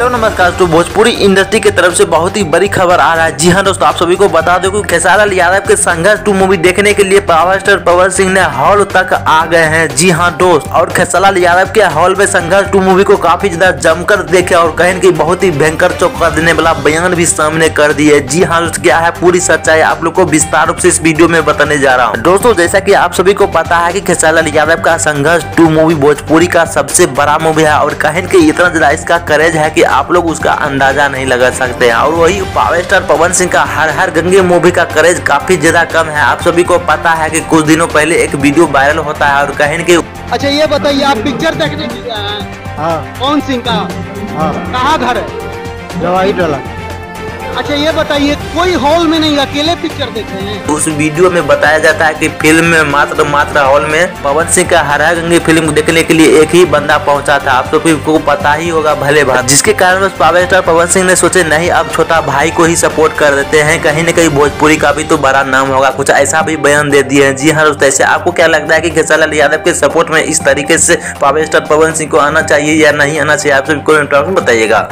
Hello नमस्कार। तो Bhojpuri industry की तरफ से बहुत ही बड़ी खबर आ रहा है। जी हाँ दोस्तों, आप सभी को बता दो कि खेसारी लाल यादव के संघर्ष 2 मूवी देखने के लिए पावर स्टार पवन सिंह ने हॉल तक आ गए हैं। जी हाँ दोस्त, और खेसारी लाल यादव के हॉल में संघर्ष 2 मूवी को काफी ज्यादा जमकर देखे और कहीं की बहुत ही भयंकर चौंका देने वाला बयान भी सामने कर दिए। जी हाँ दोस्तों, क्या है पूरी सच्चाई आप लोग को विस्तार रूप से इस वीडियो में बताने जा रहा हूँ। दोस्तों जैसा की आप सभी को पता है कि खेसारी लाल यादव का संघर्ष 2 मूवी भोजपुरी का सबसे बड़ा मूवी है और कहीं की इतना ज्यादा इसका करेज है कि आप लोग उसका अंदाजा नहीं लगा सकते हैं। और वही पावर स्टार पवन सिंह का हर हर गंगे मूवी का करेज काफी ज्यादा कम है। आप सभी को पता है कि कुछ दिनों पहले एक वीडियो वायरल होता है और कहीं के अच्छा ये बताइए, आप पिक्चर देखने के लिए आए हैं? हाँ पवन सिंह का हाँ कहाँ घर है? दवाई डाला। अच्छा ये बताइए, कोई हॉल में नहीं, अकेले पिक्चर देखे हैं? उस वीडियो में बताया जाता है कि फिल्म में मात्र हॉल में पवन सिंह का हर हर गंगे फिल्म देखने के लिए एक ही बंदा पहुंचा था। आप सभी को पता ही होगा भले भात, जिसके कारण उस पावर स्टार पवन सिंह ने सोचे नहीं अब छोटा भाई को ही सपोर्ट कर देते हैं, कहीं न कहीं भोजपुरी का भी तो बड़ा नाम होगा। कुछ ऐसा भी बयान दे दिए हैं। जी हाँ दोस्तों, ऐसे आपको क्या लगता है कि खेसारी लाल यादव के सपोर्ट में इस तरीके से पावर स्टार पवन सिंह को आना चाहिए या नहीं आना चाहिए? आप सभी को बताइएगा।